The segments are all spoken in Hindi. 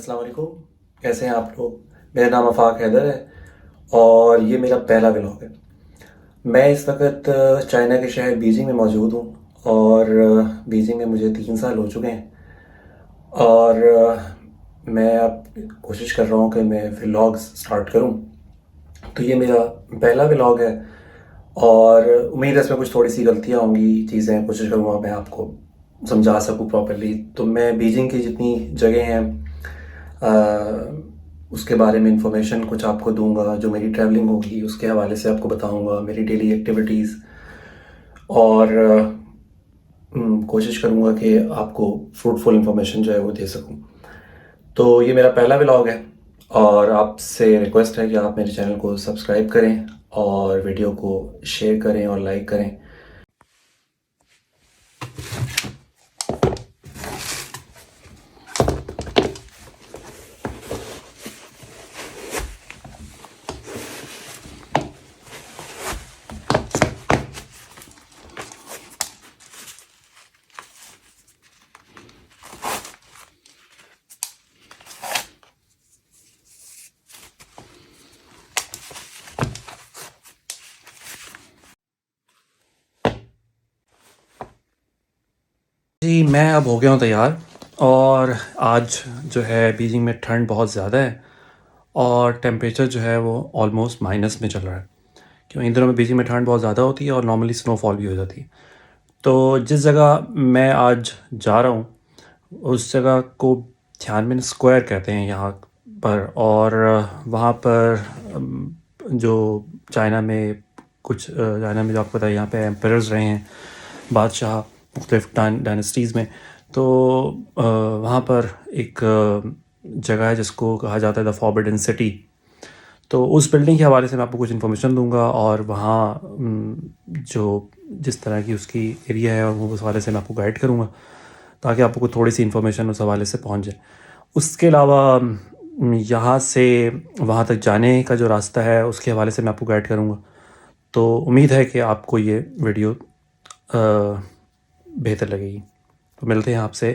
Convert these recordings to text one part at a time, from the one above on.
अस्सलाम वालेकुम। कैसे हैं आप लोग? मेरा नाम आफाक हैदर है और ये मेरा पहला व्लॉग है। मैं इस वक्त चाइना के शहर बीजिंग में मौजूद हूँ और बीजिंग में मुझे 3 साल हो चुके हैं और मैं अब कोशिश कर रहा हूँ कि मैं व्लॉग्स स्टार्ट करूँ। तो ये मेरा पहला व्लॉग है और उम्मीद है इसमें कुछ थोड़ी सी गलतियाँ होंगी, चीज़ें कोशिश करूँगा मैं आपको समझा सकूँ प्रॉपर्ली। तो मैं बीजिंग की जितनी जगह हैं उसके बारे में इंफॉर्मेशन कुछ आपको दूंगा, जो मेरी ट्रैवलिंग होगी उसके हवाले से आपको बताऊंगा, मेरी डेली एक्टिविटीज़ और कोशिश करूंगा कि आपको फ्रूटफुल इंफॉर्मेशन जो है वो दे सकूं। तो ये मेरा पहला व्लॉग है और आपसे रिक्वेस्ट है कि आप मेरे चैनल को सब्सक्राइब करें और वीडियो को शेयर करें और लाइक करें। जी, मैं अब हो गया हूँ तैयार और आज जो है बीजिंग में ठंड बहुत ज़्यादा है और टेम्परेचर जो है वो ऑलमोस्ट माइनस में चल रहा है, क्यों इन दिनों में बीजिंग में ठंड बहुत ज़्यादा होती है और नॉर्मली स्नोफॉल भी हो जाती है। तो जिस जगह मैं आज जा रहा हूँ उस जगह को थियानमिन स्क्वायर कहते हैं यहाँ पर, और वहाँ पर जो चाइना में चाइना में जो आपको पता है यहाँ पे एम्परर्स रहे हैं, बादशाह मुख्तलिफ डायनेस्टीज़ में। तो वहाँ पर एक जगह है जिसको कहा जाता है द फॉरबिडन सिटी। तो उस बिल्डिंग के हवाले से मैं आपको कुछ इन्फॉर्मेशन दूंगा और वहाँ जो जिस तरह की उसकी एरिया है और वो उस हवाले से मैं आपको गाइड करूँगा ताकि आपको थोड़ी सी इन्फॉर्मेशन उस हवाले से पहुँच जाए। उसके अलावा यहाँ से वहाँ तक जाने का जो रास्ता है उसके हवाले से मैं आपको गाइड करूँगा। तो उम्मीद है कि आपको ये वीडियो बेहतर लगेगी। तो मिलते हैं आपसे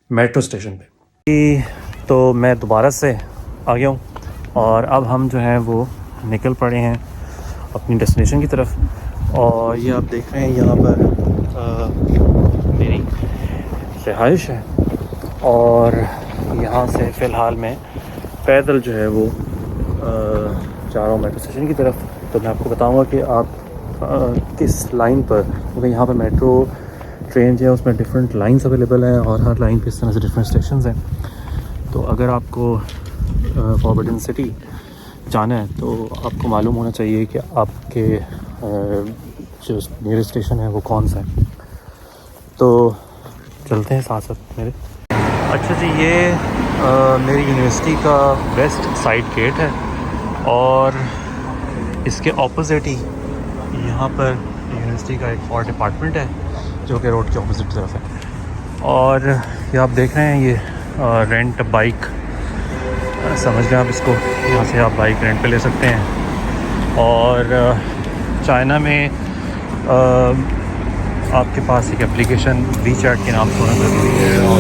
मेट्रो स्टेशन पे। तो मैं दोबारा से आ गया हूँ और अब हम जो है वो निकल पड़े हैं अपनी डेस्टिनेशन की तरफ। और ये आप देख रहे हैं यहाँ पर मेरी रिहाइश है और यहाँ से फ़िलहाल मैं पैदल जो है वो जा रहा हूँ मेट्रो स्टेशन की तरफ। तो मैं आपको बताऊँगा कि आप किस लाइन पर, क्योंकि यहाँ पर मेट्रो ट्रेन जो है उसमें डिफरेंट लाइंस अवेलेबल हैं और हर लाइन पे इस तरह से डिफरेंट स्टेशंस हैं। तो अगर आपको फॉरबिडन सिटी जाना है तो आपको मालूम होना चाहिए कि आपके जो नियरेस्ट स्टेशन है वो कौन सा है। तो चलते हैं साथ साथ मेरे। अच्छा जी, ये मेरी यूनिवर्सिटी का वेस्ट साइड गेट है और इसके ऑपोजिट ही यहाँ पर यूनिवर्सिटी का एक और डिपार्टमेंट है जो कि रोड के ऑपोजिट तरफ है। और ये आप देख रहे हैं ये रेंट बाइक, समझ लें आप इसको, यहाँ से आप बाइक रेंट पे ले सकते हैं। और चाइना में आपके पास एक एप्लीकेशन वीचैट के नाम से होना ज़रूरी है और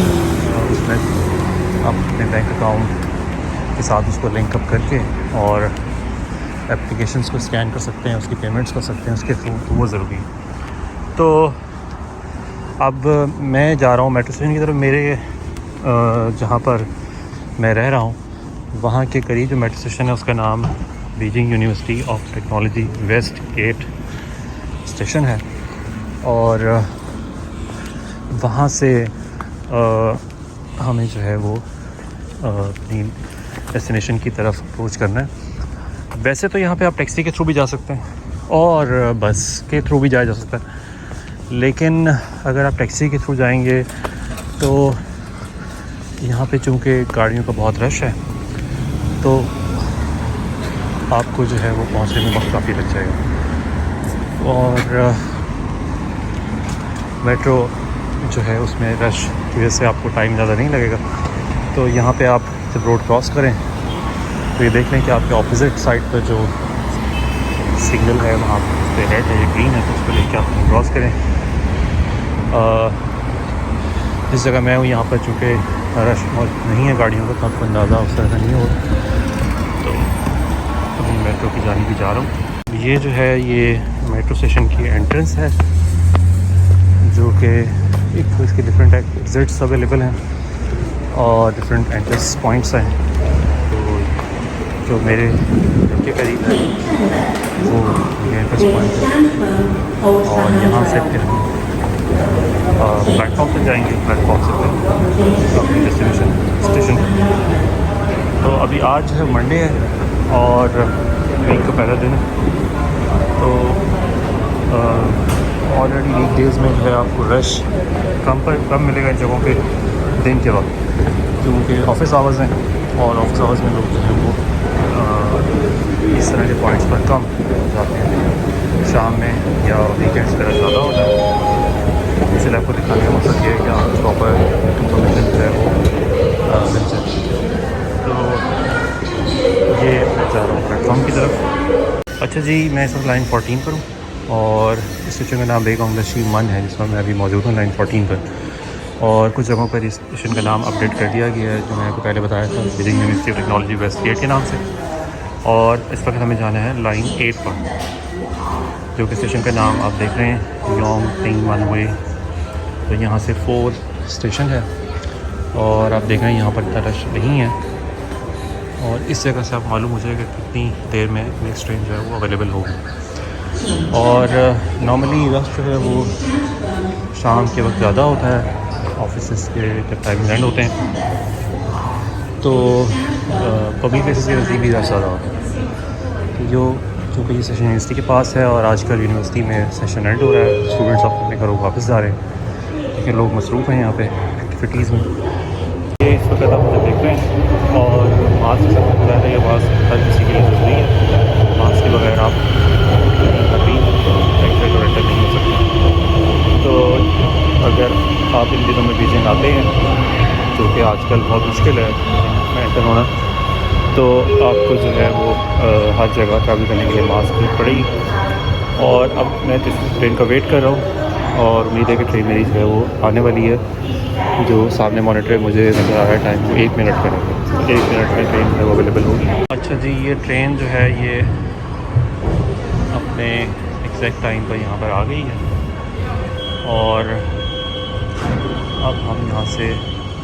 उसमें आप अपने बैंक अकाउंट के साथ उसको लिंक अप करके और एप्लीकेशंस को स्कैन कर सकते हैं, उसकी पेमेंट्स कर सकते हैं उसके थ्रू, तो वो ज़रूरी है। तो अब मैं जा रहा हूँ मेट्रो स्टेशन की तरफ। मेरे जहाँ पर मैं रह रहा हूँ वहाँ के करीब जो मेट्रो स्टेशन है उसका नाम Beijing university of technology west gate station है। और वहाँ से हमें जो है वो अपनी डेस्टिनेशन की तरफ अप्रोच करना है। वैसे तो यहाँ पे आप टैक्सी के थ्रू भी जा सकते हैं और बस के थ्रू भी जाया जा सकता है, लेकिन अगर आप टैक्सी के थ्रू जाएंगे तो यहाँ पे चूँकि गाड़ियों का बहुत रश है तो आपको जो है वो पहुँचने में वक्त काफ़ी लग जाएगा। और मेट्रो जो है उसमें रश की वजह से आपको टाइम ज़्यादा नहीं लगेगा। तो यहाँ पे आप जब रोड क्रॉस करें तो ये देख लें कि आपके ऑपोजिट साइड पर जो सिग्नल है वहाँ पे रेड है या ग्रीन है, तो उसको लेके आप क्रॉस करें। जिस जगह मैं हूँ यहाँ पर चूँकि रश नहीं है गाड़ियों का, तो आपको अंदाज़ा उस तरह का नहीं होगा। तो अभी मेट्रो की जानी भी जा रहा हूँ। ये जो है ये मेट्रो स्टेशन की एंट्रेंस है, जो कि एक तो इसके डिफरेंट एग्जिट्स अवेलेबल हैं और डिफरेंट एंट्रेंस पॉइंट्स हैं। तो जो मेरे घर के करीब है वो ये एंट्रेंस पॉइंट है, और यहाँ से फिर हम प्लेटफॉर्म पे जाएंगे, प्लेटफॉर्म से फिर अपनी डेस्टिनेशन स्टेशन। तो अभी आज है मंडे है और वीक का पहला दिन है। तो ऑलरेडी वीक डेज़ में जो है आपको रश कम मिलेगा इन जगहों पे दिन के वक्त, क्योंकि ऑफिस आवर्स हैं और ऑफिस आवर्स में लोग जो हैं वो इस तरह के पॉइंट्स पर कम जाते हैं। शाम में या वीकेंड्स पर ज़्यादा होता है। इसलिए आपको दिखाने का मकसद ये है कि आप प्रॉपर इंफॉर्मेशन जो है वो मिल जाए। तो ये मैं जा रहा हूँ प्लेटफॉर्म की तरफ। अच्छा जी, मैं इस वक्त लाइन 14 पर हूँ और इस स्टेशन का नाम बेगमगशी मन है, जिसमें मैं अभी मौजूद हूँ लाइन 14 पर। और कुछ जगहों पर इस स्टेशन का नाम अपडेट कर दिया गया है, जो मैंने आपको पहले बताया था, Beijing university of technology west gate के नाम से। और इस वक्त हमें जाना है लाइन 8 पर, जो कि स्टेशन का नाम आप देख रहे हैं योंग टिंग वन वे। तो यहाँ से 4 स्टेशन है और आप देख रहे हैं यहाँ पर इतना रश नहीं है। और इस जगह से आप मालूम हो जाएगा कितनी देर में नेक्स्ट ट्रेन जो है वो अवेलेबल होगी। और नॉर्मली रश जो है वो शाम के वक्त ज़्यादा होता है, ऑफिस के जब टाइम एंड होते हैं, तो पब्लिक प्लेसेस के नज़दीक भी रश ज़्यादा होता है। तो क्योंकि ये सेशन यूनिवर्सिटी के पास है और आजकल यूनिवर्सिटी में सेशन एंड हो रहा है, स्टूडेंट्स अपने घरों वापस जा रहे हैं, क्योंकि लोग मसरूफ़ हैं यहाँ पे एक्टिविटीज़ में। ये इस वक्त आप मुझे देख रहे हैं और मास्क से खुला है, ये मास्क हर किसी के लिए ज़रूरी है। मास्क के बगैर आप कभी एग्जिट और एंटर नहीं हो सकते। तो अगर आप इन दिनों में बीजिंग आते हैं, जो कि आजकल बहुत मुश्किल है में एंटर होना, तो आपको जो है वो हर जगह ट्रैवल करने के लिए मास्क की पड़ेगी। और अब मैं ट्रेन का वेट कर रहा हूँ और उम्मीद है कि ट्रेन मेरी जो है वो आने वाली है। जो सामने मॉनिटर मुझे नज़र आ रहा है टाइम, वो 1 मिनट का है, 1 मिनट में ट्रेन जो है वो अवेलेबल होगी। अच्छा जी, ये ट्रेन जो है ये अपने एग्जैक्ट टाइम पर यहाँ पर आ गई है और अब हम यहाँ से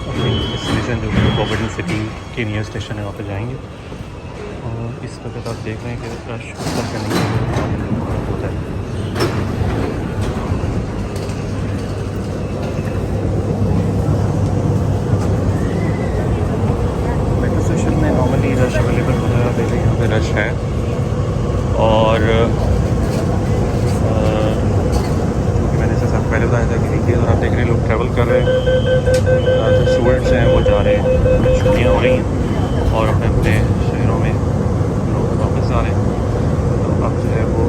अपनी डेस्टिनेशन जो कि कॉवर्डन सिटी के नियर स्टेशन है वहाँ पर जाएंगे। और इस वक्त आप देख रहे हैं कि रश ऊपर करने के लिए होता है। मेट्रो स्टेशन में नॉर्मली रश अवेलेबल होता है, अभी यहाँ पे रश है। और क्योंकि मैंने जैसे आपको पहले बताया था कि वीकेंड और आप देख रहे हैं लोग ट्रैवल कर रहे हैं, जो स्टूडेंट्स हैं वो जा रहे हैं, छुट्टियाँ हो रही हैं और अपने अपने शहरों में लोग वापस जा रहे हैं। तो अब जो है वो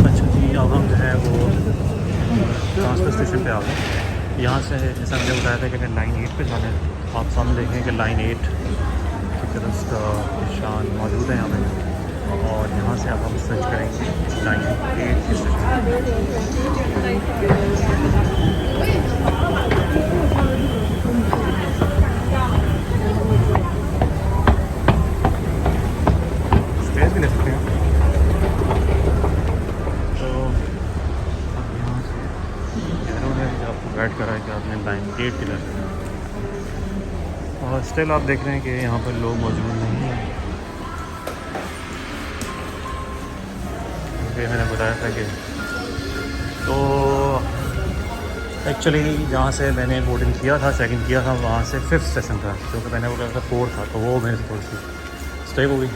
अच्छा जी, अब हम जो है वो ट्रांसफर स्टेशन पे आ गए। यहाँ से जैसा मैंने बताया था कि अगर लाइन 8 पे जाना है, आप सामने देखें कि लाइन 8 की तरफ का निशान मौजूद है यहाँ पे। और यहाँ से अब हम सर्च करेंगे लाइन 8 की स्टेशन। स्टेज भी ले सकते हैं। तो अब यहाँ से इन्होंने आपको गाइड करा है कि आपने लाइन 8 की तरफ। और स्टिल आप देख रहे हैं कि यहाँ पर लोग मौजूद नहीं हैं। मैंने बताया था कि तो एक्चुअली जहाँ से मैंने बोर्डिंग किया था, चेक इन किया था, वहाँ से 5th स्टेशन था, जो कि मैंने बोला था 4 था, तो वो मेरे से थोड़ी सी स्टे हो गई।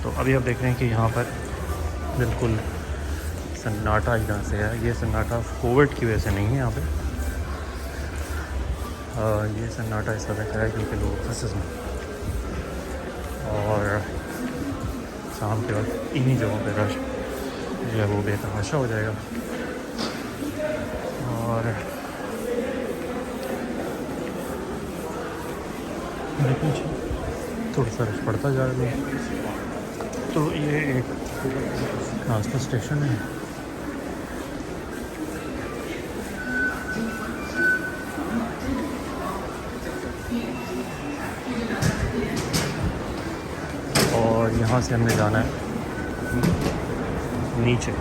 तो अभी आप देख रहे हैं कि यहाँ पर बिल्कुल सन्नाटा यहाँ से है। ये सन्नाटा कोविड की वजह से नहीं है यहाँ पे, ये सन्नाटा इस वजह से है क्योंकि लोग ऑफिस में और शाम के वक्त इन्हीं जगहों पे रश जो है वो बेतहाशा हो जाएगा। और लेकिन थोड़ा सा रश पड़ता जा रहा है। तो ये एक ट्रांसफर स्टेशन है और यहाँ से हमने जाना है नीचे,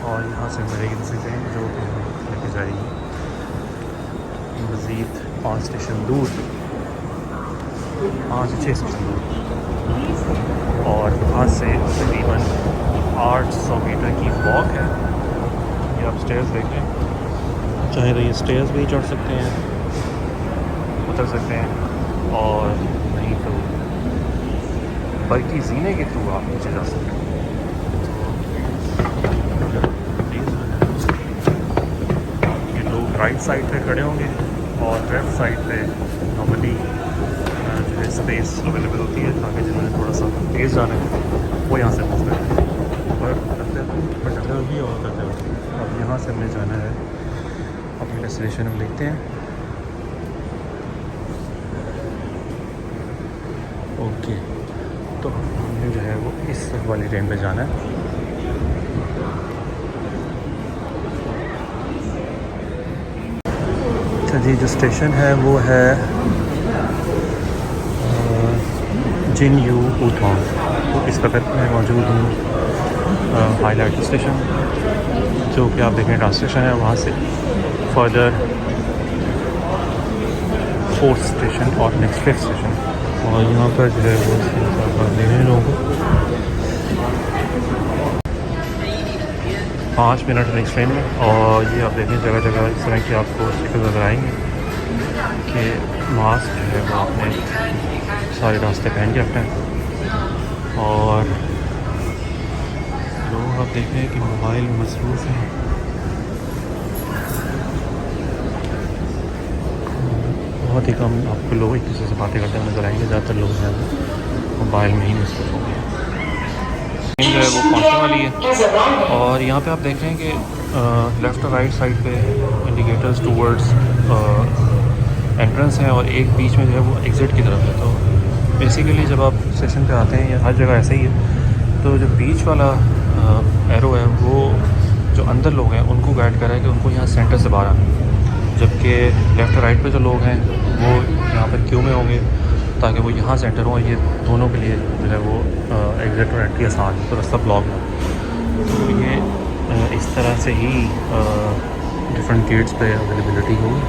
और यहाँ से मिलेगी दूसरी ट्रेन जो कि लेके जाएगी मज़ीद 5 स्टेशन दूर, 5 से 6 स्टेशन दूर, और वहाँ से तकरीबन 800 मीटर की वॉक है। ये आप स्टेयर्स देखें, चाहे तो ये स्टेयर्स भी चढ़ सकते हैं, उतर सकते हैं, और नहीं तो बल्कि जीने के थ्रू आप नीचे जा सकते हैं। ये लोग राइट साइड पे खड़े होंगे और लेफ़्ट साइड पे नॉर्मली जो है स्पेस अवेलेबल होती है, ताकि जिन्होंने थोड़ा सा तेज़ जाना है वो यहाँ से मूव करें। और करते हुए भी और करते हुए अब यहाँ से हमें जाना है अपनी डेस्टिनेशन में, लिखते हैं ओके। तो हमें जो है वो इस वाली ट्रेन पे जाना है। अच्छा जी, जो स्टेशन है वो है जिन यू ऊथोंग। तो इस वक्त मैं मौजूद हूँ हाईलाइट स्टेशन, जो कि आप देखें ट्रांस स्टेशन है। वहाँ से फर्दर 4th स्टेशन और नेक्स्ट 5th स्टेशन, और यहाँ पर जो है वो ले रहे हैं लोगों को 5 मिनट नेक्स्ट ट्रेन में। और ये आप देखें जगह जगह इस तरह की आपको स्टिकर नजर आएंगे कि मास्क जो है वो आपने सारे रास्ते पहन के रखना है। और लोग आप देख रहे हैं कि मोबाइल में मसरूफ़ हैं। बहुत ही कम आपको लोग एक दूसरे से बातें करते हुए नजर आएंगे, ज़्यादातर लोग हैं मोबाइल में ही मसरूफ़ होंगे। ट्रेन जो है वो पहुँचने वाली है, और यहाँ पे आप देख रहे हैं कि लेफ़्ट और राइट साइड पे इंडिकेटर्स टूवर्ड्स एंट्रेंस हैं, और एक बीच में जो है वो एग्ज़िट की तरफ है। तो बेसिकली जब आप स्टेशन पे आते हैं, या हर जगह ऐसे ही है, तो जो बीच वाला एरो है वो जो अंदर लोग हैं उनको गाइड कर रहा है कि उनको यहाँ सेंटर से बाहर आना है, जबकि लेफ़्ट और राइट पे जो लोग हैं वो यहाँ पर क्यू में होंगे ताकि वो यहाँ सेंटर हो, और ये दोनों के लिए जो है वो एग्ज़िट और एंट्री आसान है, तो रास्ता ब्लॉक है। तो ये इस तरह से ही डिफरेंट गेट्स पे अवेलेबिलिटी होगी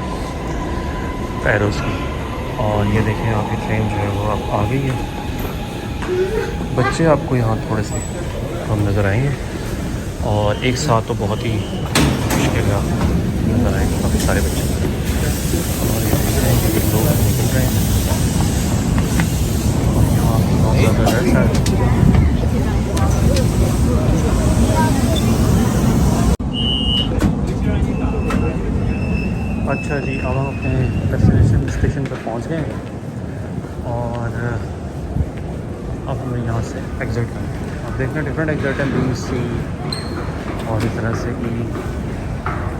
एरोज़ की। और ये देखें आपकी ट्रेन जो है वो अब आ गई है। बच्चे आपको यहाँ थोड़े से कम नज़र आएंगे, और एक साथ तो बहुत ही मुश्किल है नज़र आएंगे काफ़ी सारे बच्चे। और ये देख रहे हैं कि लोग निकल रहे हैं, और यहाँ बहुत ज़्यादा रश है। अच्छा जी, अब हम अपने डेस्टिनेशन स्टेशन पर पहुँच गए हैं, और अब हमें यहाँ से एग्ज़िट करना है। आप देखना डिफरेंट एग्ज़िट है, बी, सी, और इस तरह से ई,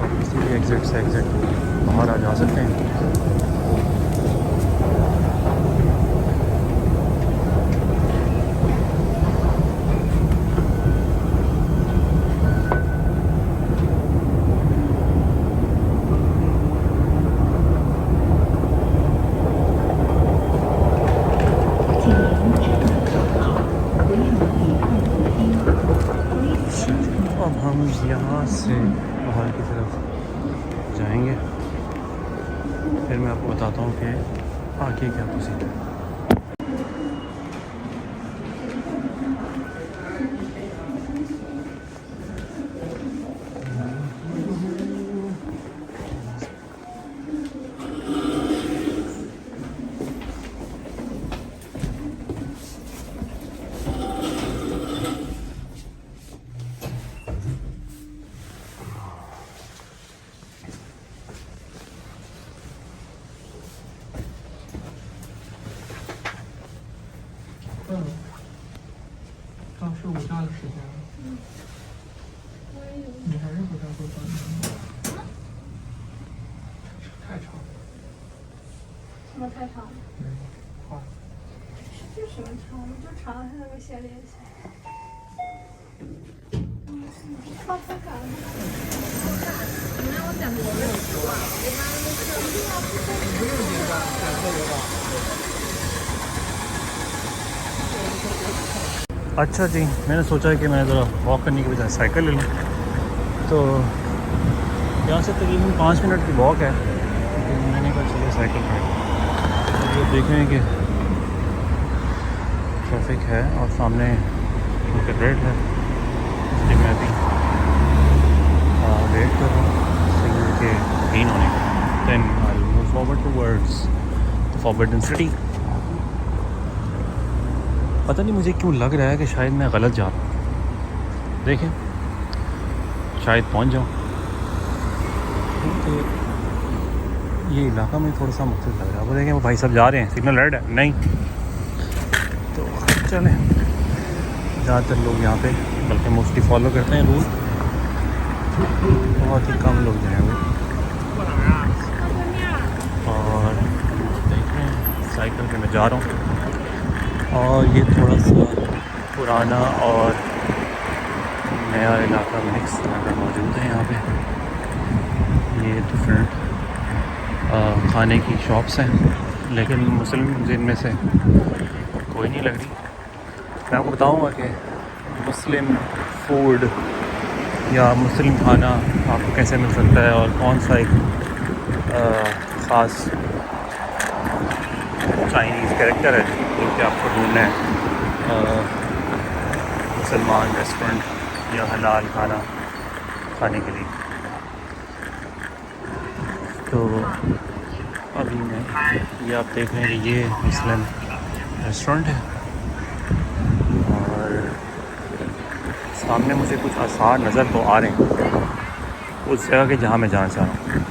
और किसी भी एग्ज़िट से एग्ज़िट बाहर आ जा सकते हैं। अब हम यहाँ से बाहर की तरफ जाएंगे, फिर मैं आपको बताता हूँ कि आगे क्या प्रोसीजर है।到是午觉的时间了。你还是不太会翻译。太长了。什么太长？快。这什么长？就长的是那个先练习。发太赶了。你让我讲多久？不用紧张，感受得到。अच्छा जी, मैंने सोचा कि मैं ज़रा वॉक करने की बजाय साइकिल ले लूँ। तो यहाँ से तकरीबन 5 मिनट की वॉक है, लेकिन मैंने कहा चलिए साइकिल पर। तो ये देख रहे हैं कि ट्रैफिक है और सामने उनका रेड है, इसलिए मैं भी वेट कर रहा हूँ सिग्नल के ग्रीन होने का। Then I will move forward towards the Forbidden City. पता नहीं मुझे क्यों लग रहा है कि शायद मैं गलत जा रहा हूँ। देखें, शायद पहुँच जाऊँ, क्योंकि ये इलाका में थोड़ा सा मुख्तलिफ लग रहा है। वो देखें, वो भाई सब जा रहे हैं, सिग्नल रेड है नहीं। तो चलें, ज़्यादातर लोग यहाँ पे बल्कि मोस्टली फॉलो करते हैं रूल, बहुत ही कम लोग जो हैं वो। और देख रहे हैं साइकिल पे मैं जा रहा हूँ, और ये थोड़ा सा पुराना और नया इलाका मिक्स इलाका मौजूद है यहाँ पे। ये डिफरेंट खाने की शॉप्स हैं, लेकिन मुस्लिम जिनमें से कोई नहीं लग रही। मैं आपको बताऊँगा कि मुस्लिम फूड या मुस्लिम खाना आपको कैसे मिल सकता है और कौन सा एक ख़ास चाइनीज़ कैरेक्टर है जो कि आपको ढूंढना है मुसलमान रेस्टोरेंट या हलाल खाना खाने के लिए। तो अभी मैं ये आप देख रहे हैं कि ये मुस्लिम रेस्टोरेंट है, और सामने मुझे कुछ आसार नज़र तो आ रहे हैं उस जगह के जहाँ मैं जाना चाह रहा हूँ।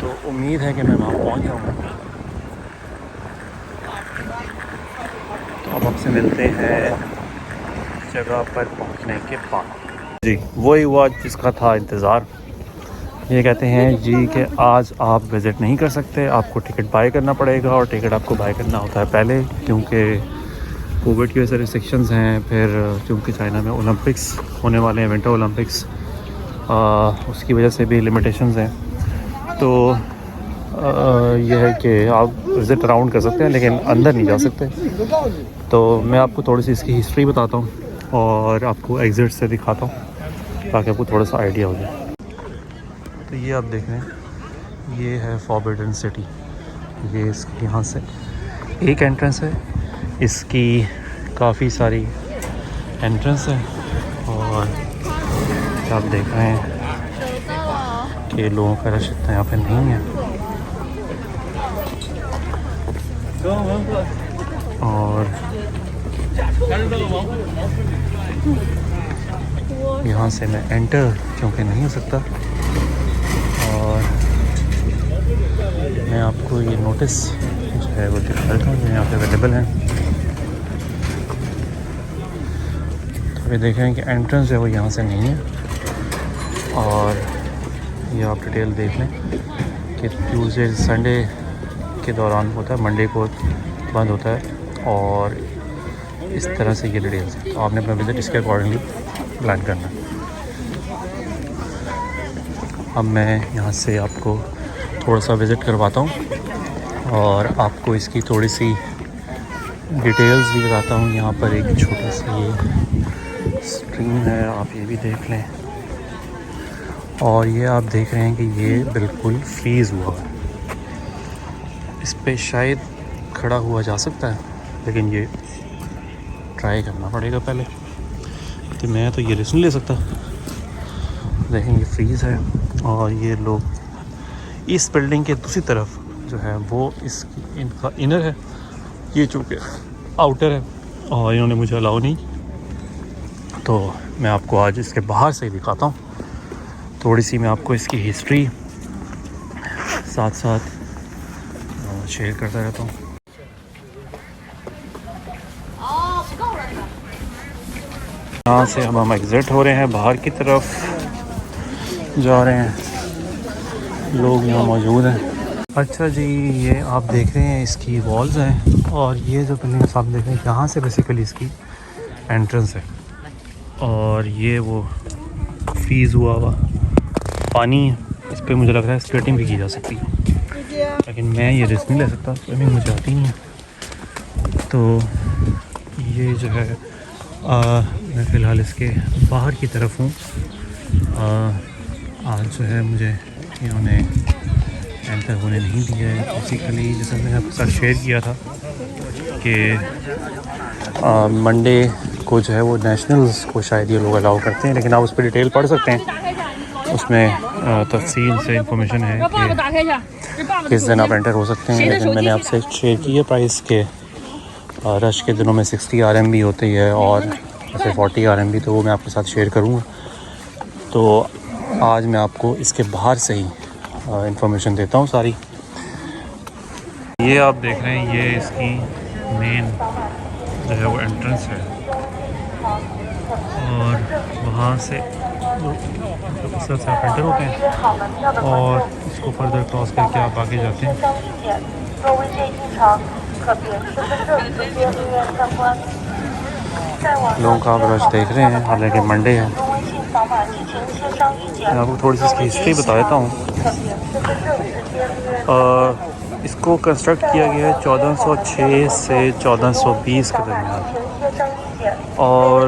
तो उम्मीद है कि मैं वहाँ पहुँच जाऊँगा। तो अब आपसे मिलते हैं जगह पर पहुंचने के बाद। जी वही हुआ जिसका था इंतज़ार। ये कहते हैं जी कि आज आप विज़िट नहीं कर सकते, आपको टिकट बाय करना पड़ेगा, और टिकट आपको बाय करना होता है पहले, क्योंकि कोविड की वजह से रिस्ट्रिक्शंस हैं। फिर क्योंकि चाइना में ओलंपिक्स होने वाले हैं, विंटर ओलंपिक्स, उसकी वजह से भी लिमिटेशंस हैं। तो यह है कि आप विज़िट अराउंड कर सकते हैं लेकिन अंदर नहीं जा सकते। तो मैं आपको थोड़ी सी इसकी हिस्ट्री बताता हूँ और आपको एग्ज़िट से दिखाता हूँ ताकि आपको थोड़ा सा आइडिया हो जाए। तो ये आप देख रहे हैं, ये है फॉरबिडन सिटी। ये इसकी यहाँ से एक एंट्रेंस है, इसकी काफ़ी सारी एंट्रेंस है, और आप देख रहे हैं कि लोगों का रश इतना यहाँ पे नहीं है। और यहाँ से मैं एंटर क्योंकि नहीं हो सकता, और मैं आपको ये नोटिस जो है वो दिखा देता हूँ जो यहाँ पे अवेलेबल हैं। तो ये देख रहे हैं कि एंट्रेंस है वो यहाँ से नहीं है, और ये आप डिटेल देख लें कि ट्यूसडे संडे के दौरान होता है, मंडे को बंद होता है, और इस तरह से ये डिटेल्स है। तो आपने अपना विज़िट इसके अकॉर्डिंगली प्लान करना है। अब मैं यहाँ से आपको थोड़ा सा विज़िट करवाता हूँ और आपको इसकी थोड़ी सी डिटेल्स भी बताता हूँ। यहाँ पर एक छोटा सा ये स्ट्रीम है, आप ये भी देख लें। और ये आप देख रहे हैं कि ये बिल्कुल फ्रीज़ हुआ है, इस पे शायद खड़ा हुआ जा सकता है, लेकिन ये ट्राई करना पड़ेगा पहले। तो मैं तो ये रिस्क नहीं ले सकता। देखें ये फ्रीज़ है, और ये लोग इस बिल्डिंग के दूसरी तरफ जो है वो इनका इनर है, ये चूँकि आउटर है और इन्होंने मुझे अलाउ नहीं। तो मैं आपको आज इसके बाहर से ही दिखाता हूँ, थोड़ी सी मैं आपको इसकी हिस्ट्री साथ साथ शेयर करता रहता हूँ। यहाँ से अब हम एग्ज़िट हो रहे हैं, बाहर की तरफ जा रहे हैं, लोग यहाँ मौजूद हैं। अच्छा जी, ये आप देख रहे हैं इसकी वॉल्स हैं, और ये जो बिल्डिंग आप देख रहे हैं यहाँ से बेसिकली इसकी एंट्रेंस है, और ये वो फ्रीज़ हुआ पानी है, इस पर मुझे लग रहा है स्केटिंग भी की जा सकती है, लेकिन मैं ये रिस्क नहीं ले सकता, स्विमिंग मुझे आती नहीं है। तो ये जो है मैं फ़िलहाल इसके बाहर की तरफ हूँ। आज जो है मुझे इन्होंने एंटर होने नहीं दिया है। बेसिकली जैसा मैंने आपके साथ शेयर किया था कि मंडे को जो है वो नेशनल्स को शायद ये लोग अलाउ करते हैं, लेकिन आप उस पर डिटेल पढ़ सकते हैं। उसमें तफसील से इंफॉर्मेशन है कि किस दिन आप एंटर हो सकते हैं। लेकिन मैंने आपसे शेयर की है प्राइस के रश के दिनों में 60 RMB होती है और जैसे 40 RMB, तो वो मैं आपके साथ शेयर करूँगा। तो आज मैं आपको इसके बाहर से ही इंफॉर्मेशन देता हूँ सारी। ये आप देख रहे हैं, ये इसकी मेन जो है वो एंट्रेंस है और वहाँ से इस तरह से आप एंटर होते हैं और इसको फर्दर क्रॉस करके आप आगे जाते हैं। लोगों का आप रश देख रहे हैं, हालांकि मंडे है। मैं आपको थोड़ी सी इसकी हिस्ट्री बता देता हूँ। इसको कंस्ट्रक्ट किया गया है 1406 से 1420 के दरमियान और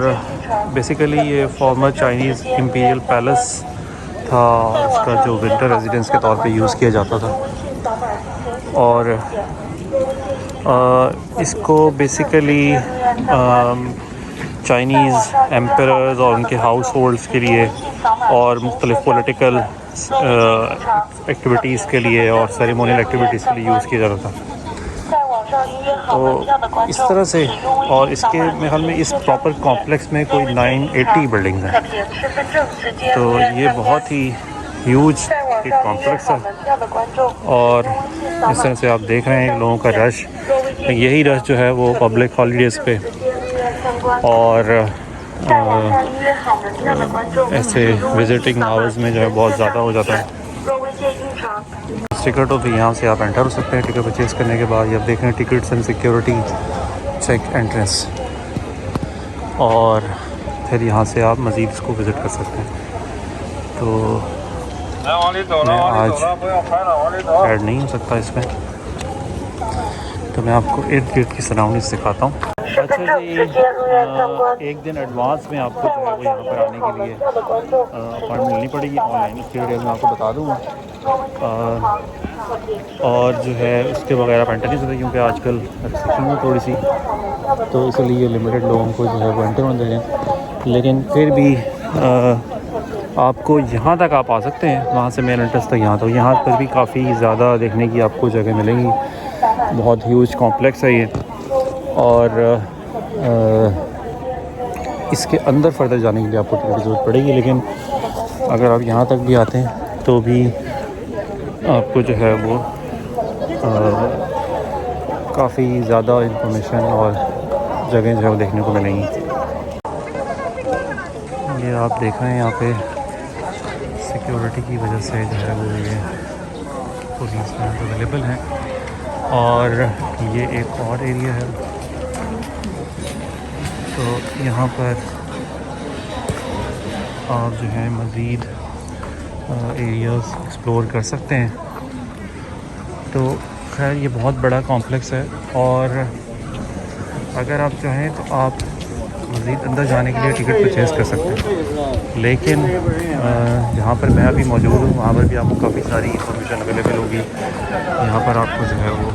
बेसिकली ये फॉर्मर चाइनीज़ इम्पीरियल पैलेस था। उसका जो विंटर रेजिडेंस के तौर पे यूज़ किया जाता था और इसको बेसिकली चाइनीज़ एम्परर्स और उनके हाउस होल्ड्स के लिए और मुख्तलिफ़ पॉलिटिकल एक्टिविटीज़ के लिए और सेरेमोनियल एक्टिविटीज़ के लिए यूज़ किया जाता था। तो इस तरह से, और इसके मेरे ख्याल में इस प्रॉपर कॉम्प्लेक्स में कोई 980 बिल्डिंग्स हैं। तो ये बहुत ही ह्यूज एक कॉम्प्लेक्स है और इस तरह से आप देख रहे हैं लोगों का रश। यही रश जो है वो पब्लिक हॉलीडेज़ पे और ऐसे विजिटिंग आवर्स में जो है बहुत ज़्यादा हो जाता है। टिकट हो तो यहाँ से आप एंटर हो सकते हैं। टिकट परचेज करने के बाद आप देख रहे हैं tickets and security check entrance, और फिर यहाँ से आप मज़ीद इसको विज़िट कर सकते हैं। तो मैं आज ऐड नहीं हो सकता इसमें, तो मैं आपको इर्द गिर्द की सराउंडिंग्स दिखाता हूँ। अच्छा जी, एक दिन एडवांस में आपको जो है वो यहाँ पर आने के लिए अपॉइंटमेंट लेनी पड़ेगी ऑनलाइन। उसकी डिटेल मैं आपको बता दूँगा और जो है उसके बगैर आप एंटर नहीं सकते क्योंकि आजकल रिस्ट्रिक्शन है थोड़ी सी, तो इसलिए लिमिटेड लोगों को जो है वो एंटर होने देते हैं। लेकिन फिर भी आपको यहाँ तक आप आ सकते हैं, वहाँ से मेन एंट्रेंस तक यहाँ। तो यहाँ पर भी काफ़ी ज़्यादा देखने की आपको जगह मिलेंगी। बहुत ह्यूज कॉम्प्लेक्स है ये और इसके अंदर फर्दर जाने के लिए आपको टिकट की ज़रूरत पड़ेगी। लेकिन अगर आप यहाँ तक भी आते हैं तो भी आपको जो है वो काफ़ी ज़्यादा इंफॉर्मेशन और जगह जो है वो देखने को मिलेंगी। ये आप देख रहे हैं यहाँ पे सिक्योरिटी की वजह से जो है वो ये पुलिस अवेलेबल हैं। और ये एक और एरिया है, तो यहाँ पर आप जो है मज़ीद एरियाज़ एक्सप्लोर कर सकते हैं। तो खैर ये बहुत बड़ा कॉम्प्लेक्स है और अगर आप चाहें तो आप मज़ीद अंदर जाने के लिए टिकट परचेज़ कर सकते हैं। लेकिन जहाँ पर मैं अभी मौजूद हूँ वहाँ पर भी आपको काफ़ी सारी इंफॉर्मेशन अवेलेबल होगी। यहाँ पर आपको जो है वो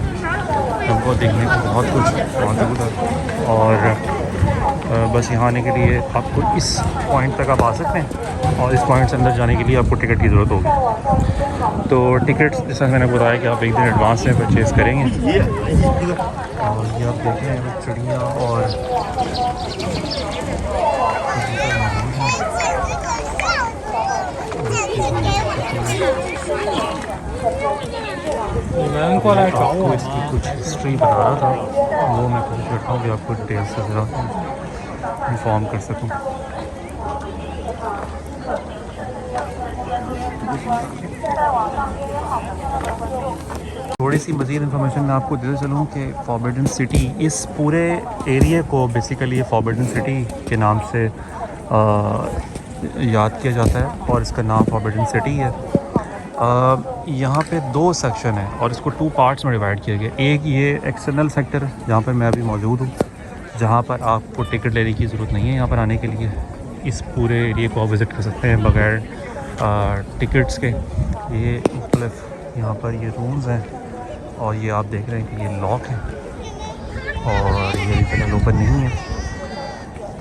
हमको देखने को बहुत कुछ मौजूद है और बस यहाँ आने के लिए आपको इस पॉइंट तक आप आ सकते हैं और इस पॉइंट से अंदर जाने के लिए आपको टिकट की ज़रूरत होगी। तो टिकट्स जैसा मैंने बताया कि आप एक दिन एडवांस में परचेज़ करेंगे। और ये आप देख रहे हैं चिड़ियाँ और आपको इसकी कुछ हिस्ट्री बता रहा था, वो मैं कोशिश करता हूँ कि आपको डिटेल से ज़रा इन्फॉर्म कर सकूँ। थोड़ी सी मज़ीद इन्फॉर्मेशन मैं आपको देते चलूँ कि फॉरबिडन सिटी, इस पूरे एरिया को बेसिकली फॉरबिडन सिटी के नाम से याद किया जाता है और इसका नाम फॉरबिडन सिटी है। यहाँ पे 2 सेक्शन है और इसको 2 पार्ट्स में डिवाइड किया गया। एक ये एक्सटर्नल सेक्टर जहाँ पर मैं अभी मौजूद हूँ, जहाँ पर आपको टिकट लेने की ज़रूरत नहीं है यहाँ पर आने के लिए। इस पूरे एरिया को आप विज़िट कर सकते हैं बगैर टिकट्स के। ये मुख्तलिफ यहाँ पर ये रूम्स हैं और ये आप देख रहे हैं कि ये लॉक है और ये अभी फिलहाल ओपन नहीं है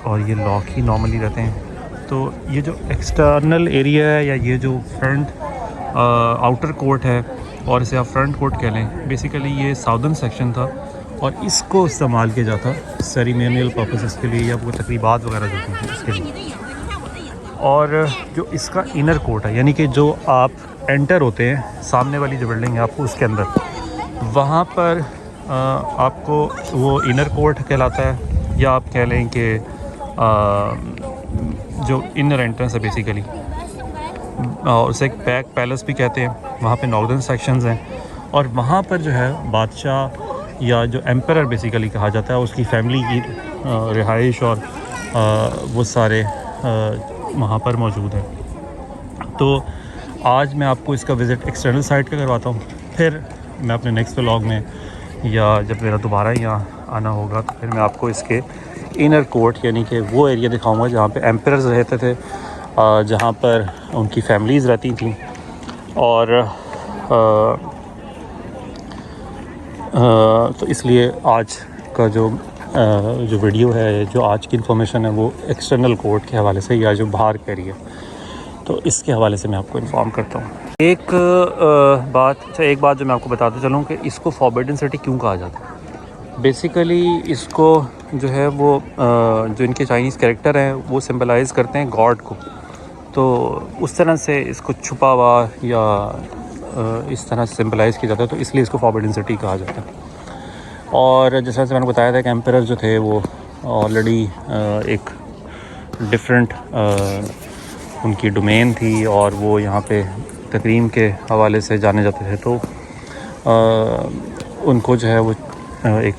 और ये लॉक ही नॉर्मली रहते हैं। तो ये जो एक्सटर्नल एरिया है या ये जो फ्रंट आउटर कोर्ट है और इसे आप फ्रंट कोर्ट कह लें, बेसिकली ये साउदर्न सेक्शन था और इसको इस्तेमाल किया जाता सेरेमोनियल पर्पसेस के लिए या वो तकरीबात वगैरह जो होती हैं उसके लिए। और जो इसका इनर कोर्ट है, यानी कि जो आप एंटर होते हैं सामने वाली जो बिल्डिंग है आपको उसके अंदर, वहाँ पर आपको वो इनर कोर्ट कहलाता है या आप कह लें कि जो इनर एंट्रेंस है बेसिकली, उसे एक पैक पैलेस भी कहते हैं। वहाँ पे नॉर्दर्न सेक्शंस हैं और वहाँ पर जो है बादशाह या जो एम्परर बेसिकली कहा जाता है उसकी फैमिली की रिहाइश और वो सारे वहाँ पर मौजूद हैं। तो आज मैं आपको इसका विज़िट एक्सटर्नल साइट का करवाता हूँ, फिर मैं अपने नेक्स्ट व्लॉग में या जब मेरा दोबारा यहाँ आना होगा तो फिर मैं आपको इसके इनर कोर्ट यानी कि वो एरिया दिखाऊंगा जहाँ पे एम्परर्स रहते थे, जहाँ पर उनकी फैमिलीज़ रहती थी। और तो इसलिए आज का जो वीडियो है, जो आज की इन्फॉर्मेशन है वो एक्सटर्नल कोर्ट के हवाले से या जो बाहर का एरिया, तो इसके हवाले से मैं आपको इन्फॉर्म करता हूँ। एक बात जो मैं आपको बताता चलूँ कि इसको फॉरबिडन सिटी क्यों कहा जाता है। बेसिकली इसको जो है वो जो इनके चाइनीज़ कैरेक्टर हैं वो सिंबलाइज़ करते हैं गॉड को, तो उस तरह से इसको छुपा हुआ या इस तरह से सिंबलाइज़ किया जाता है, तो इसलिए इसको फॉरबिडन सिटी कहा जाता है। और जैसा मैंने बताया था कि एम्परर जो थे वो ऑलरेडी एक डिफरेंट उनकी डोमेन थी और वो यहाँ पे तकरीम के हवाले से जाने जाते थे, तो उनको जो है वो एक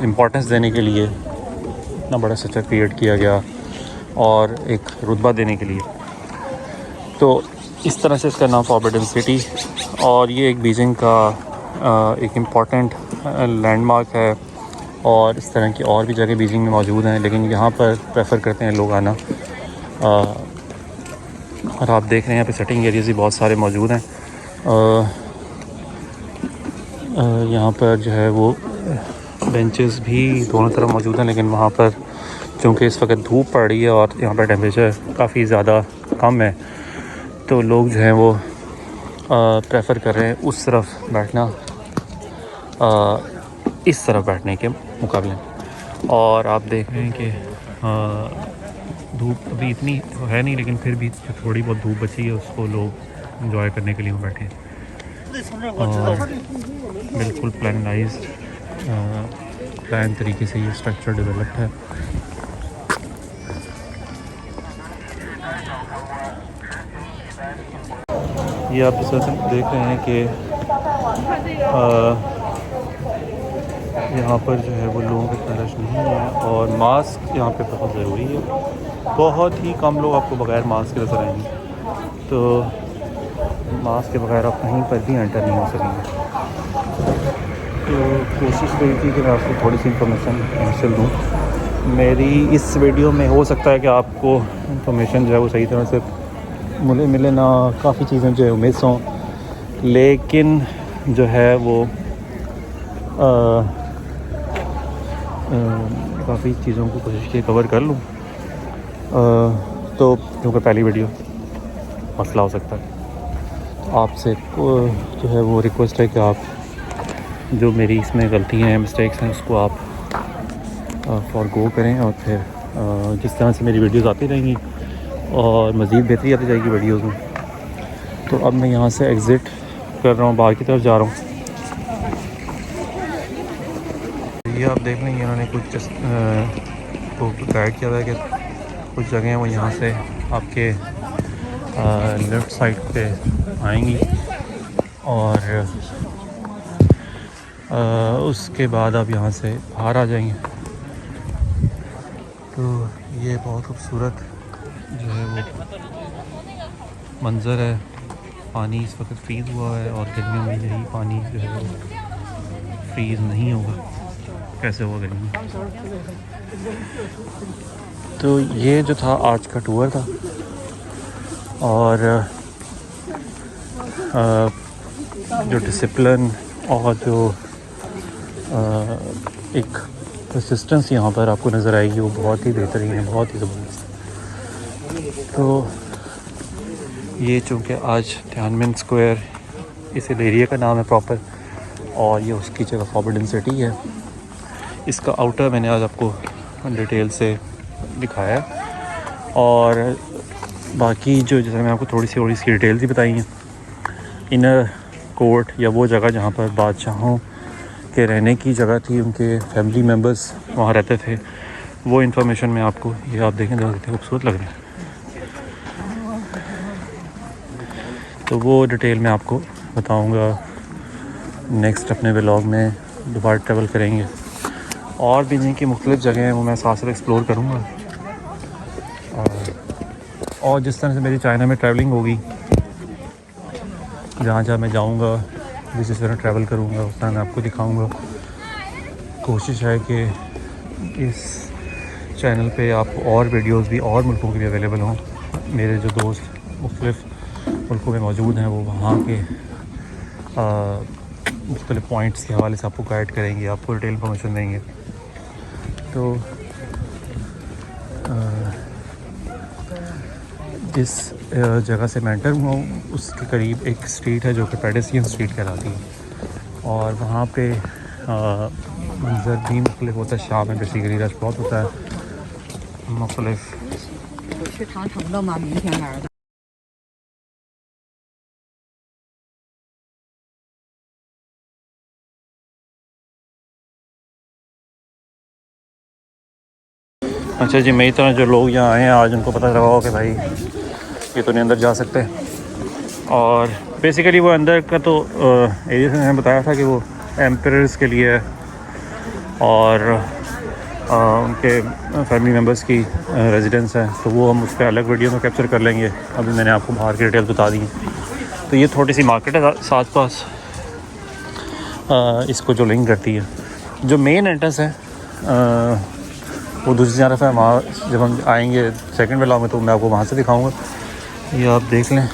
इम्पोर्टेंस देने के लिए इतना बड़ा स्ट्रक्चर क्रिएट किया गया और एक रुतबा देने के लिए, तो इस तरह से इसका नाम फॉरबिडन सिटी। और ये एक बीजिंग का एक इम्पॉर्टेंट लैंडमार्क है और इस तरह की और भी जगह बीजिंग में मौजूद हैं, लेकिन यहाँ पर प्रेफर करते हैं लोग आना। और आप देख रहे हैं यहाँ पे सेटिंग एरियाज भी बहुत सारे मौजूद हैं। यहाँ पर जो है वो बेंचेस भी दोनों तरफ मौजूद हैं, लेकिन वहाँ पर चूँकि इस वक्त धूप पड़ रही है और यहाँ पर टेम्परेचर काफ़ी ज़्यादा कम है, तो लोग जो हैं वो प्रेफर कर रहे हैं उस तरफ बैठना इस तरफ बैठने के मुकाबले। और आप देख रहे हैं कि धूप अभी इतनी है नहीं, लेकिन फिर भी जो थोड़ी बहुत धूप बची है उसको लोग एंजॉय करने के लिए बैठे हैं। और बिल्कुल प्लान तरीके से ये स्ट्रक्चर डेवलप्ड है। ये आप इस वक्त देख रहे हैं कि यहाँ पर जो है वो लोगों का रश नहीं है और मास्क यहाँ पे बहुत ज़रूरी है। बहुत ही कम लोग आपको बगैर मास्क के नजर आएंगे, तो मास्क के बगैर आप कहीं पर भी एंटर नहीं हो सकेंगे। तो कोशिश रही थी कि मैं आपको थोड़ी सी इंफॉर्मेशन हासिल दूँ। मेरी इस वीडियो में हो सकता है कि आपको इंफॉर्मेशन जो है वो सही तरह से मिले ना, काफ़ी चीज़ें जो है मिस हों, लेकिन जो है वो काफ़ी चीज़ों को कोशिश की कवर कर लूँ। तो क्योंकि पहली वीडियो मसला हो सकता है, आपसे जो है वो रिक्वेस्ट है कि आप जो मेरी इसमें गलतियाँ हैं, मिस्टेक्स हैं, उसको आप फॉरगो करें और फिर जिस तरह से मेरी वीडियोस आती रहेंगी और मज़ीद बेहतरी आती जाएगी वीडियोस में। तो अब मैं यहाँ से एग्ज़िट कर रहा हूँ, बाहर की तरफ जा रहा हूँ। ये आप देख लेंगे इन्होंने कुछ को गाइड किया था कि कुछ जगह वो यहाँ से आपके लेफ़्ट साइड पे आएंगी और उसके बाद आप यहाँ से बाहर आ जाएंगे। तो ये बहुत खूबसूरत जो है वो मंज़र है। पानी इस वक्त फ्रीज़ हुआ है और गर्मियों में यही पानी जो है वो फ्रीज़ नहीं होगा। कैसे हुआ करेंगे। तो ये जो था आज का टूर था, और जो डिसिप्लिन और जो एक परसिस्टेंस यहाँ पर आपको नज़र आएगी वो बहुत ही बेहतरीन है, बहुत ही ज़बरदस्त। तो ये चूँकि आज तियानमेन स्क्वायर इस एरिया का नाम है प्रॉपर, और ये उसकी जगह फॉरबिडन सिटी है। इसका आउटर मैंने आज आपको डिटेल से दिखाया, और बाकी जो जैसे मैं आपको थोड़ी सी और इसकी डिटेल्स ही बताई हैं। इनर कोर्ट या वो जगह जहाँ पर बादशाहों के रहने की जगह थी, उनके फैमिली मेम्बर्स वहाँ रहते थे, वो इन्फॉर्मेशन मैं आपको, ये आप देखें तो कितने खूबसूरत लग रहे हैं। तो वो डिटेल मैं आपको बताऊँगा नेक्स्ट अपने व्लॉग में, दोबारा ट्रैवल करेंगे। और भी जिनकी मुख्तलिफ़ जगह हैं वो मैं साथ साथ एक्सप्लोर करूँगा। और जिस तरह से मेरी चाइना में ट्रैवलिंग होगी, जहाँ जहाँ मैं जाऊँगा, जिस तरह ट्रैवल करूँगा उस तरह मैं आपको दिखाऊँगा। कोशिश है कि इस चैनल पे आपको और वीडियोस भी और मुल्कों के भी अवेलेबल हों। मेरे जो दोस्त मुख्तलिफ़ मुल्कों में मौजूद हैं वो वहाँ के मुख्तलिफ़ पॉइंट्स के हवाले से आपको गाइड करेंगे, आपको डिटेल इन्फॉर्मेशन देंगे। तो जिस जगह से मैं एंटर हुआ हूँ उसके करीब एक स्ट्रीट है जो कि पेडेस्ट्रियन स्ट्रीट कहलाती है, और वहाँ पे मंजर भी मुख्तलिफ होता है। शाम में बेसिकली रश बहुत होता है मुख्तलिफ। अच्छा जी, मेरी तरह जो लोग यहाँ आए हैं आज उनको पता लगा हो कि भाई ये तो नहीं अंदर जा सकते, और बेसिकली वो अंदर का तो एरिया से मैंने बताया था कि वो एम्परर्स के लिए है, और उनके फैमिली मेम्बर्स की रेजिडेंस है, तो वो हम उस पर अलग वीडियो में कैप्चर कर लेंगे। अभी मैंने आपको बाहर की डिटेल्स बता दी हैं। तो ये थोड़ी सी मार्केट है साथ पास, इसको जो लिंक करती है। जो मेन एंट्रेंस है वो दूसरी तरफ है, वहाँ जब हम आएंगे सेकंड व्लॉग में तो मैं आपको वहाँ से दिखाऊंगा। ये आप देख लें,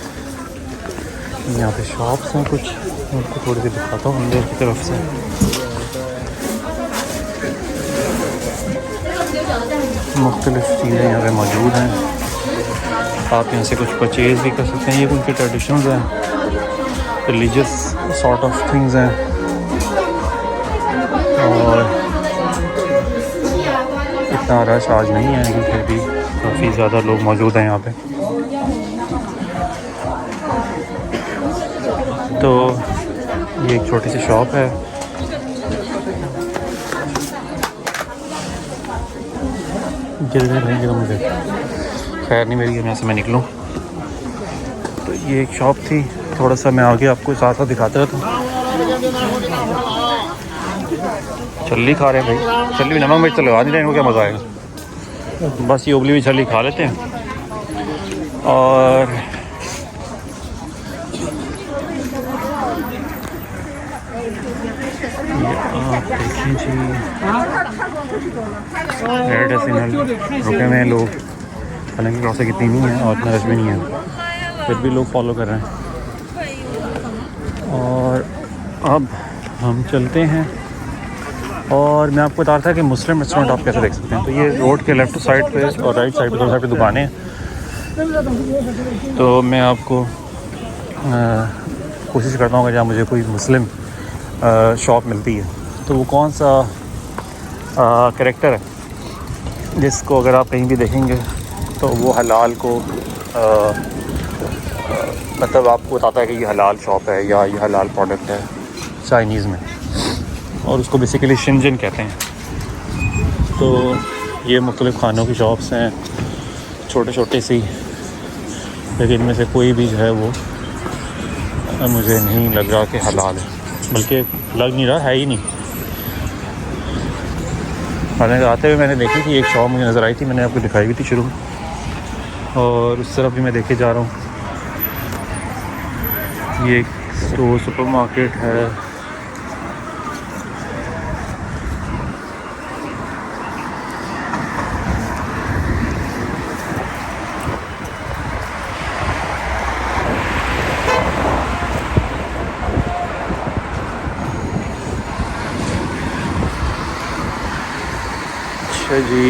यहाँ पे शॉप्स हैं कुछ, मैं आपको थोड़ी सी दिखाता हूँ अंदर की तरफ से। मुख्तलिफ़ चीज़ें यहाँ पे मौजूद हैं, आप यहाँ से कुछ परचेज़ भी कर सकते हैं। ये उनके ट्रेडिशंस हैं, रिलीजियस सॉर्ट ऑफ थिंग्स हैं, और इतना रश आज नहीं है लेकिन फिर भी काफ़ी ज़्यादा लोग मौजूद हैं यहाँ पे। तो ये एक छोटी सी शॉप है, रहेंगे तो मुझे खैर नहीं मेरी यहाँ से मैं निकलूँ। तो ये एक शॉप थी, थोड़ा सा मैं आगे आपको साथ साथ दिखाता रहता हूँ। छल्ली खा रहे हैं भाई, छल्ली नमक मिर्च तो लगा नहीं रहे, इनको क्या मज़ा आएगा। बस ये उबली हुई छल्ली खा लेते हैं। और आप देखें जी, रेड सिग्नल रुके हुए हैं लोग, हालांकि क्रॉसिंग इतनी नहीं है और इतना रश भी नहीं है, फिर भी लोग फॉलो कर रहे हैं। और अब हम चलते हैं, और मैं आपको बता रहा था कि मुस्लिम रेस्टोरेंट आप कैसे देख सकते हैं। तो ये रोड के लेफ़्ट साइड पे और राइट साइड पे दोनों साइड पे दुकानें हैं। तो मैं आपको कोशिश करता हूँ कि जहाँ मुझे कोई मुस्लिम शॉप मिलती है तो वो कौन सा कैरेक्टर है जिसको अगर आप कहीं भी देखेंगे तो वो हलाल को मतलब आपको बताता है कि ये हलाल शॉप है या ये हलाल प्रोडक्ट है चाइनीज़ में, और उसको बेसिकली शिनजिन कहते हैं। तो ये मुख्तलिफ़ खानों की शॉप्स हैं, छोटे छोटे सी, लेकिन इनमें से कोई भी जो है वो मुझे नहीं लग रहा कि हलाल है, बल्कि लग नहीं रहा, है ही नहीं। हालांकि आते हुए मैंने देखी थी एक शॉप मुझे नज़र आई थी, मैंने आपको दिखाई भी थी शुरू में, और उस तरफ भी मैं देखे जा रहा हूँ। ये एक सुपर मार्केट है, अच्छा जी,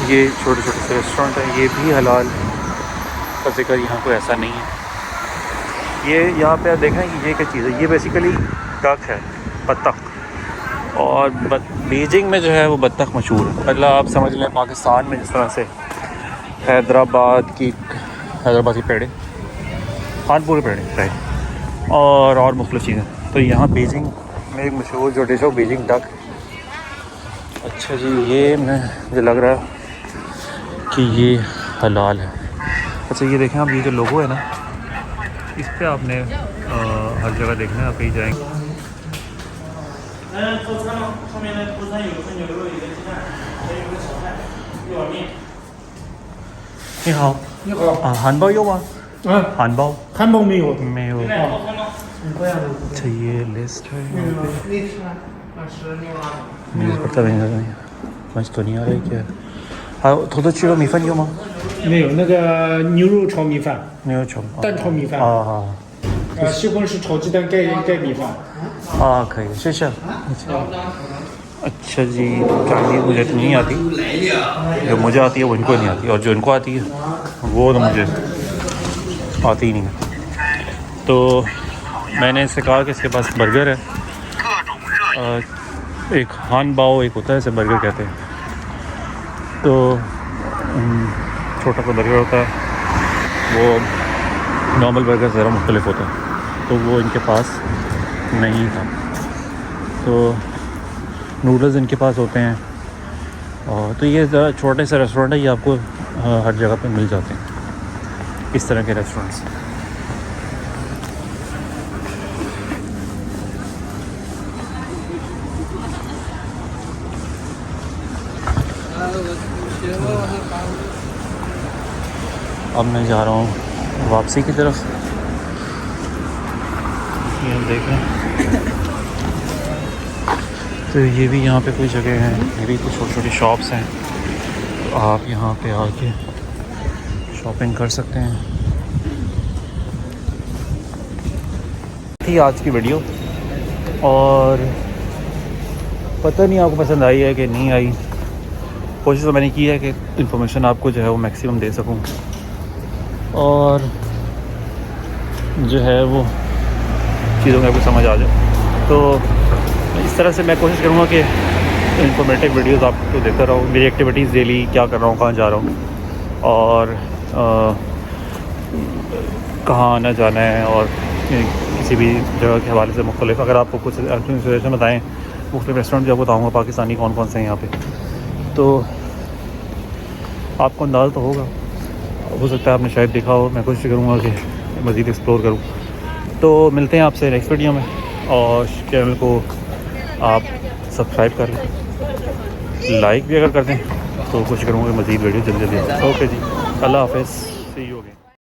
ये छोटे छोटे से रेस्टोरेंट है, ये भी हलाल का जिक्र यहाँ कोई ऐसा नहीं है। ये यहाँ पे आप देख रहे हैं कि ये क्या चीज़ है, ये बेसिकली डक है, बत्तख। और बीजिंग में जो है वो बत्तख मशहूर है। मतलब आप समझ लें पाकिस्तान में जिस तरह से हैदराबाद की पेड़े, कानपुर के पेड़े राइट, और मुख्तलिफ़ चीज़ें, तो यहाँ बीजिंग में एक मशहूर जो डिश है बीजिंग डक। अच्छा जी, ये मुझे लग रहा है कि ये हलाल है। अच्छा ये देखें आप, ये जो लोगो है ना, इस पे आपने हर जगह देखना है, आप कहीं जाएंगे।你好，你好，汉堡有吗？汉堡汉堡没有，没有。不要的。 अच्छा ये लिस्ट है यहाँ पे। 那吃吃那个。 मुझे पता भी नहीं, समझ तो नहीं आ रही क्या है। हाँ थोड़ा चिरो मीफन有吗？没有那个牛肉炒米饭，没有穷。蛋炒米饭，啊西红柿炒鸡蛋盖米饭。हाँ可以，谢谢。अच्छा जी, चाइनीज़ मुझे तो नहीं आती, जो मुझे आती है वो इनको नहीं आती, और जो इनको आती है वो तो मुझे आती ही नहीं है। तो मैंने इससे कहा कि इसके पास बर्गर है, एक हान बाओ एक होता है, इसे बर्गर कहते हैं। तो छोटा सा बर्गर होता है, वो नॉर्मल बर्गर से ज़रा मुख्तलिफ होता है, तो वो इनके पास नहीं था। तो नूडल्स इनके पास होते हैं, और तो ये ज़रा छोटे से रेस्टोरेंट है, ये आपको हर जगह पे मिल जाते हैं इस तरह के रेस्टोरेंट्स। अब मैं जा रहा हूँ वापसी की तरफ। ये हम देख रहे हैं, तो ये भी यहाँ पे कोई जगह है, ये भी कुछ छोटी छोटी शॉप्स हैं, तो आप यहाँ पे आके शॉपिंग कर सकते हैं। थी आज की वीडियो, और पता नहीं आपको पसंद आई है कि नहीं आई। कोशिश तो मैंने की है कि इन्फॉर्मेशन आपको जो है वो मैक्सिमम दे सकूं, और जो है वो चीज़ों में आपको समझ आ जाए। तो इस तरह से मैं कोशिश करूँगा कि इन्फॉर्मेटिव वीडियोस आपको देता रहूँ, मेरी एक्टिविटीज़ डेली क्या कर रहा हूँ, कहाँ जा रहा हूँ, और कहाँ आना जाना है, और किसी भी जगह के हवाले से मुख्तलिफ। अगर आपको कुछ सजेशन बताएँ, मुख्तलिफ रेस्टोरेंट जो बताऊँगा पाकिस्तानी कौन कौन से हैं यहाँ पे, तो आपको अंदाज़ा तो हो सकता है आपने शायद देखा हो। मैं कोशिश करूँगा कि मज़ीद एक्सप्लोर करूँ। तो मिलते हैं आपसे नेक्स्ट वीडियो में, और चैनल को आप सब्सक्राइब कर लें, लाइक भी अगर कर दें तो कोशिश करूँगा कि मज़ीद वीडियो जल्दी जल्दी। ओके जी, अल्लाह हाफ़िज़।